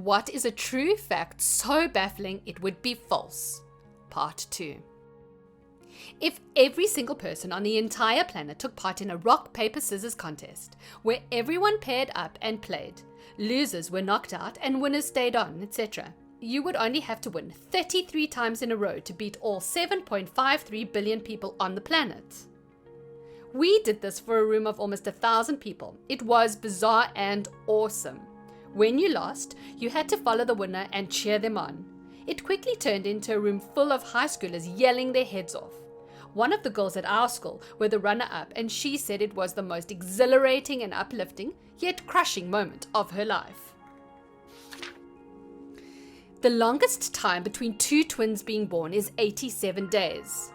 What is a true fact so baffling it would be false? Part 2. If every single person on the entire planet took part in a rock, paper, scissors contest, where everyone paired up and played, losers were knocked out and winners stayed on, etc., you would only have to win 33 times in a row to beat all 7.53 billion people on the planet. We did this for a room of almost 1,000 people. It was bizarre and awesome. When you lost, you had to follow the winner and cheer them on. It quickly turned into a room full of high schoolers yelling their heads off. One of the girls at our school were the runner-up, and she said it was the most exhilarating and uplifting, yet crushing moment of her life. The longest time between two twins being born is 87 days.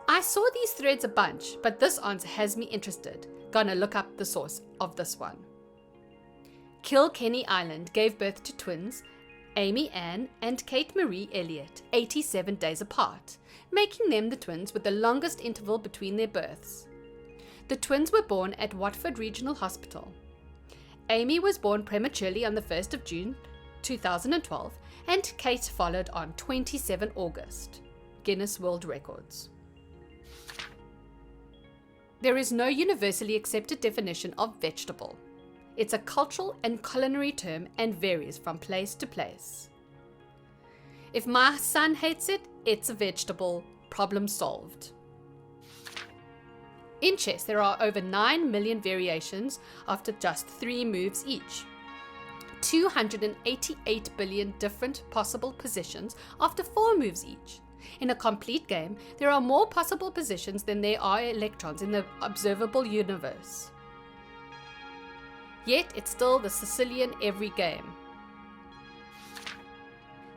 I saw these threads a bunch, but this answer has me interested. Gonna look up the source of this one. Kilkenny Island gave birth to twins, Amy Ann and Kate Marie Elliott, 87 days apart, making them the twins with the longest interval between their births. The twins were born at Watford Regional Hospital. Amy was born prematurely on the 1st of June 2012, and Kate followed on 27 August. Guinness World Records. There is no universally accepted definition of vegetable. It's a cultural and culinary term and varies from place to place. If my son hates it, it's a vegetable. Problem solved. In chess, there are over 9 million variations after just 3 moves each. 288 billion different possible positions after 4 moves each. In a complete game, there are more possible positions than there are electrons in the observable universe. Yet it's still the Sicilian every game.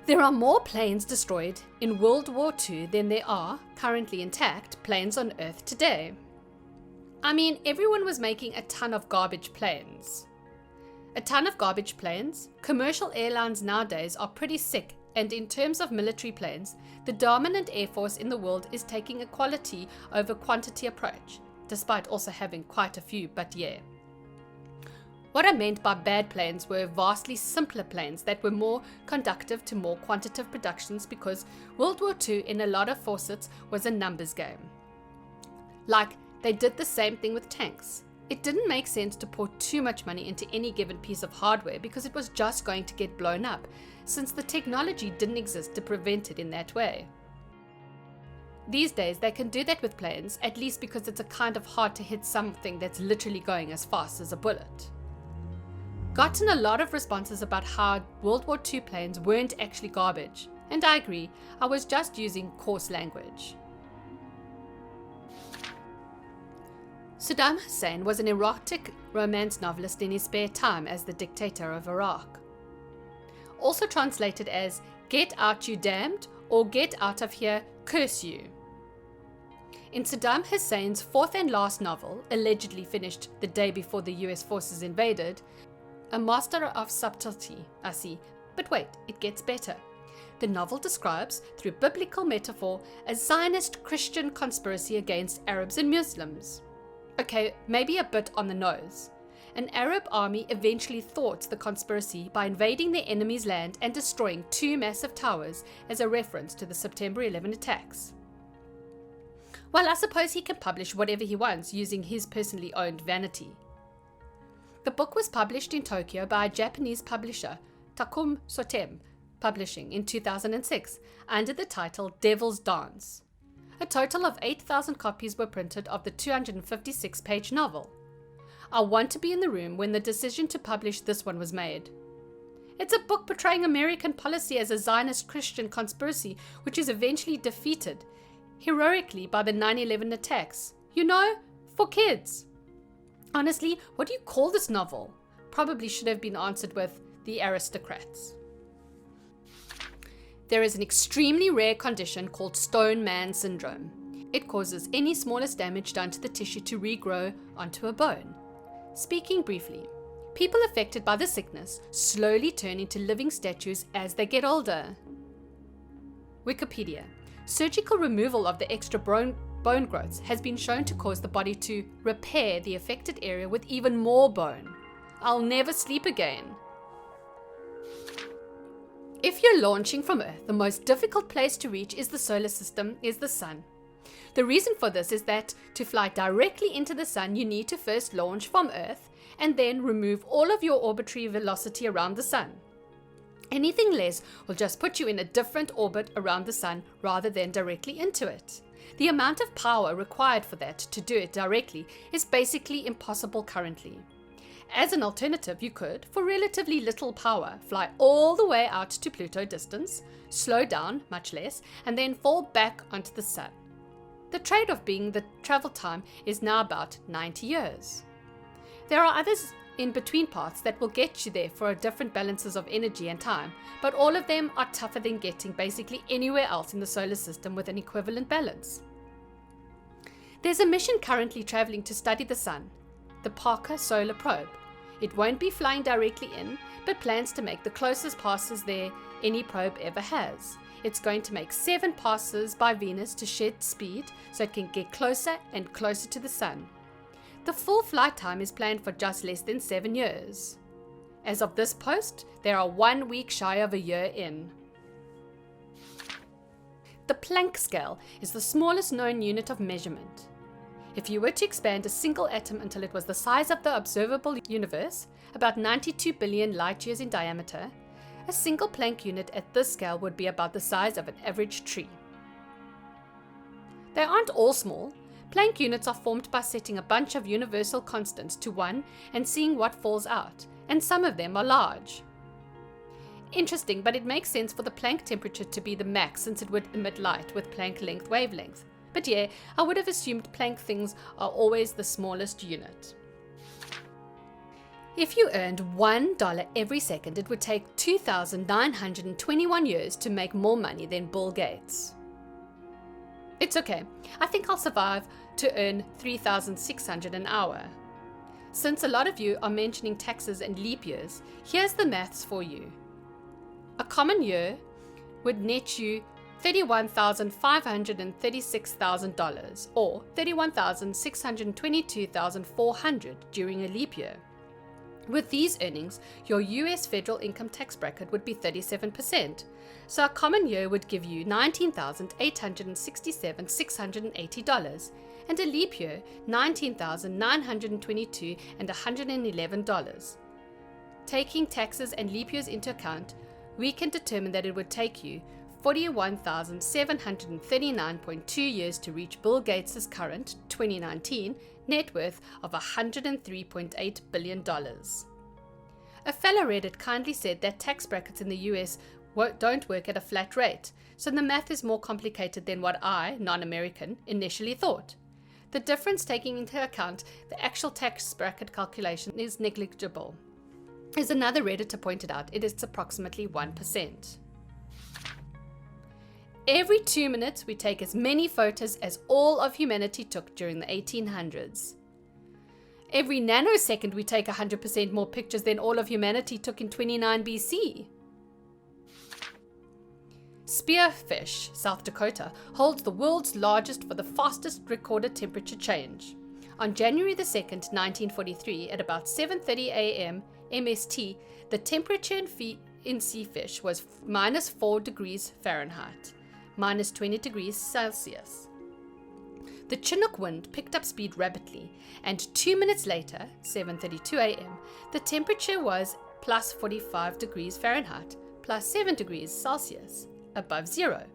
There are more planes destroyed in World War II than there are, currently intact, planes on Earth today. I mean, everyone was making a ton of garbage planes. A ton of garbage planes? Commercial airlines nowadays are pretty sick, and in terms of military planes, the dominant air force in the world is taking a quality over quantity approach, despite also having quite a few, but yeah. What I meant by bad planes were vastly simpler planes that were more conducive to more quantitative productions, because World War II in a lot of facets was a numbers game. Like, they did the same thing with tanks. It didn't make sense to pour too much money into any given piece of hardware because it was just going to get blown up, since the technology didn't exist to prevent it in that way. These days they can do that with planes, at least because it's a kind of hard to hit something that's literally going as fast as a bullet. Gotten a lot of responses about how World War II planes weren't actually garbage, and I agree, I was just using coarse language. Saddam Hussein was an erotic romance novelist in his spare time as the dictator of Iraq. Also translated as "Get out you damned" or "Get out of here, curse you." In Saddam Hussein's 4th and last novel, allegedly finished the day before the US forces invaded, a master of subtlety, I see, but wait, it gets better. The novel describes, through biblical metaphor, a Zionist Christian conspiracy against Arabs and Muslims. Okay, maybe a bit on the nose. An Arab army eventually thwarts the conspiracy by invading their enemy's land and destroying 2 massive towers as a reference to the September 11 attacks. Well, I suppose he can publish whatever he wants using his personally owned vanity. The book was published in Tokyo by a Japanese publisher, Takum Sotem Publishing, in 2006 under the title Devil's Dance. A total of 8,000 copies were printed of the 256-page novel. I want to be in the room when the decision to publish this one was made. It's a book portraying American policy as a Zionist Christian conspiracy, which is eventually defeated heroically by the 9/11 attacks. You know, for kids. Honestly, what do you call this novel? Probably should have been answered with The Aristocrats. There is an extremely rare condition called Stone Man Syndrome. It causes any smallest damage done to the tissue to regrow onto a bone. Speaking briefly, people affected by the sickness slowly turn into living statues as they get older. Wikipedia. Surgical removal of the extra bone growths has been shown to cause the body to repair the affected area with even more bone. I'll never sleep again. If you're launching from Earth, the most difficult place to reach is the solar system, is the Sun. The reason for this is that to fly directly into the Sun, you need to first launch from Earth and then remove all of your orbitary velocity around the Sun. Anything less will just put you in a different orbit around the Sun rather than directly into it. The amount of power required for that to do it directly is basically impossible currently. As an alternative, you could, for relatively little power, fly all the way out to Pluto distance, slow down much less, and then fall back onto the Sun. The trade-off being the travel time is now about 90 years. There are others in between paths that will get you there for different balances of energy and time, but all of them are tougher than getting basically anywhere else in the solar system with an equivalent balance. There's a mission currently traveling to study the Sun, the Parker Solar Probe. It won't be flying directly in, but plans to make the closest passes there any probe ever has. It's going to make 7 passes by Venus to shed speed so it can get closer and closer to the Sun. The full flight time is planned for just less than 7 years. As of this post, they are 1 week shy of a year in. The Planck scale is the smallest known unit of measurement. If you were to expand a single atom until it was the size of the observable universe, about 92 billion light years in diameter, a single Planck unit at this scale would be about the size of an average tree. They aren't all small. Planck units are formed by setting a bunch of universal constants to 1 and seeing what falls out, and some of them are large. Interesting, but it makes sense for the Planck temperature to be the max since it would emit light with Planck length wavelength. But yeah, I would have assumed Planck things are always the smallest unit. If you earned $1 every second, it would take 2,921 years to make more money than Bill Gates. It's okay. I think I'll survive to earn 3,600 an hour. Since a lot of you are mentioning taxes and leap years, here's the maths for you. A common year would net you $31,536,000 or $31,622,400 during a leap year. With these earnings, your US federal income tax bracket would be 37%, so a common year would give you $19,867,680, and a leap year $19,922,111. Taking taxes and leap years into account, we can determine that it would take you 41,739.2 years to reach Bill Gates' current 2019 net worth of $103.8 billion. A fellow Reddit kindly said that tax brackets in the US don't work at a flat rate, so the math is more complicated than what I, non-American, initially thought. The difference taking into account the actual tax bracket calculation is negligible. As another Redditor pointed out, it is approximately 1%. Every 2 minutes, we take as many photos as all of humanity took during the 1800s. Every nanosecond, we take 100% more pictures than all of humanity took in 29 BC. Spearfish, South Dakota, holds the world's largest for the fastest recorded temperature change. On January the 2nd, 1943, at about 7:30 a.m. MST, the temperature in sea fish was -4 degrees Fahrenheit. -20 degrees Celsius. The Chinook wind picked up speed rapidly, and 2 minutes later, 7:32 a.m., the temperature was +45 degrees Fahrenheit, +7 degrees Celsius, above zero.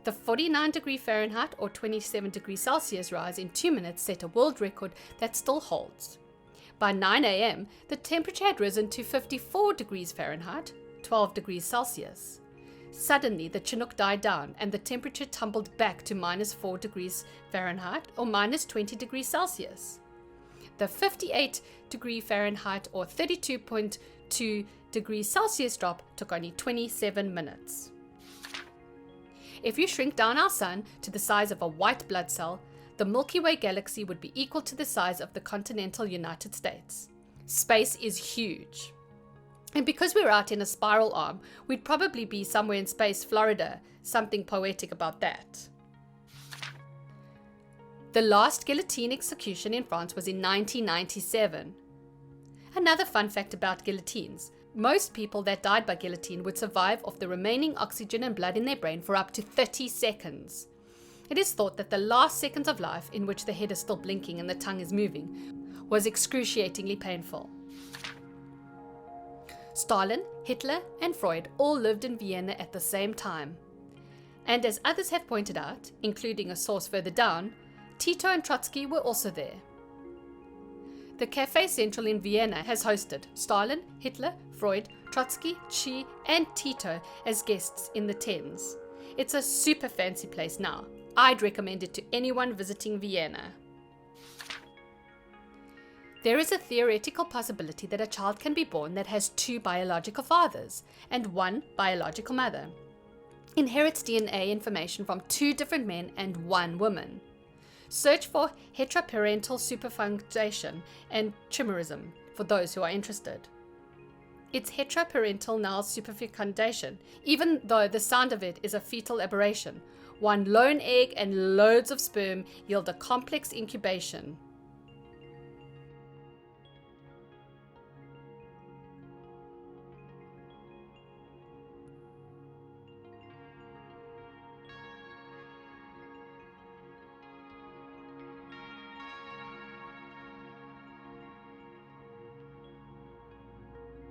The 49-degree Fahrenheit or 27 degrees Celsius rise in 2 minutes set a world record that still holds. By 9 a.m., the temperature had risen to 54 degrees Fahrenheit, 12 degrees Celsius. Suddenly, the Chinook died down and the temperature tumbled back to -4 degrees Fahrenheit or -20 degrees Celsius. The 58-degree Fahrenheit or 32.2 degrees Celsius drop took only 27 minutes. If you shrink down our sun to the size of a white blood cell, the Milky Way galaxy would be equal to the size of the continental United States. Space is huge. And because we're out in a spiral arm, we'd probably be somewhere in space, Florida, something poetic about that. The last guillotine execution in France was in 1997. Another fun fact about guillotines, Most people that died by guillotine would survive off the remaining oxygen and blood in their brain for up to 30 seconds. It is thought that the last seconds of life, in which the head is still blinking and the tongue is moving, was excruciatingly painful. Stalin, Hitler, and Freud all lived in Vienna at the same time. And as others have pointed out, including a source further down, Tito and Trotsky were also there. The Café Central in Vienna has hosted Stalin, Hitler, Freud, Trotsky, Xi, and Tito as guests in the 10s. It's a super fancy place now. I'd recommend it to anyone visiting Vienna. There is a theoretical possibility that a child can be born that has 2 biological fathers and 1 biological mother. Inherits DNA information from 2 different men and 1 woman. Search for heteroparental superfecundation and chimerism for those who are interested. It's heteroparental null superfecundation, even though the sound of it is a fetal aberration. 1 lone egg and loads of sperm yield a complex incubation.